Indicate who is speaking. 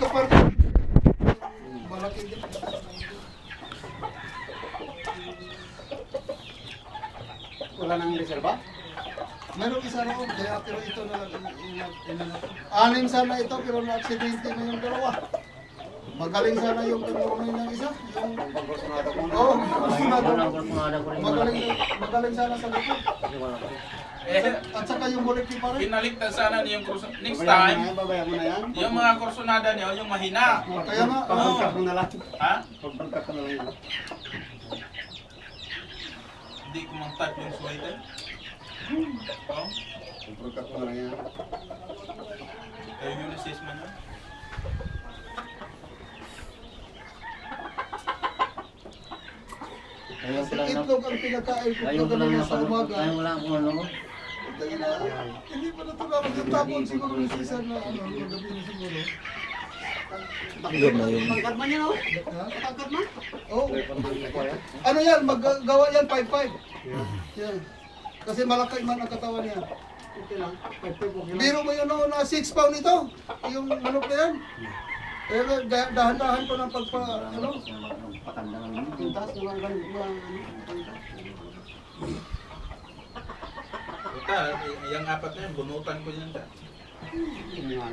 Speaker 1: pa malaki din.
Speaker 2: Wala nang reserva?
Speaker 1: Meron isa roon, kaya pero ito na lang. Anim sana ito, pero na-aksidente na yung dalawa. Magaling sana yung pagmamay ng isa. Yung
Speaker 2: Pagkursunada ko.
Speaker 1: Oo, kursunada.
Speaker 3: Kursunada ko rin.
Speaker 1: Magaling sana sa likod. At saka yung bullet pa rin.
Speaker 4: Pinaligtas sana niyo yung kursunada. Next time,
Speaker 2: Babayan mo na yan.
Speaker 4: yung mga kursunada niyo, yung mahina.
Speaker 1: Kaya nga,
Speaker 2: Pagpagkat mo na lang.
Speaker 4: Ha?
Speaker 2: Pagpagkat mo na lang yan.
Speaker 4: Hindi ko mang type yung sweater. Oh,
Speaker 2: Pagpagkat mo na lang yan.
Speaker 4: kayo yung assessment niyo.
Speaker 3: Ngayon ko lang na.
Speaker 1: itlog ang pinakain ko
Speaker 3: Ngayon ko lang
Speaker 1: kanina
Speaker 3: na.
Speaker 1: sa umaga.
Speaker 3: Ngayon ko lang kung ano ko.
Speaker 1: Hindi pa natulawag yung tapon siguro ng season na ano, gabi na siguro.
Speaker 2: Pagkat man yan, oh.
Speaker 1: Ha?
Speaker 2: Pagkat man.
Speaker 1: Oh. Ano yan, maggawa yan 5-5. Yan. Kasi malaki man ang katawan niya.
Speaker 2: Okay lang. 5-5 okay lang.
Speaker 1: Biro mo yun no, na 6 pound ito. Yung manok na yan. Eh, dahan-dahan ko ng pagpa, ano?
Speaker 3: Patanda lang yun.
Speaker 2: Yung taas, yung mga
Speaker 4: Puta, yung apat na yun, bunutan ko yan.
Speaker 2: Yung mga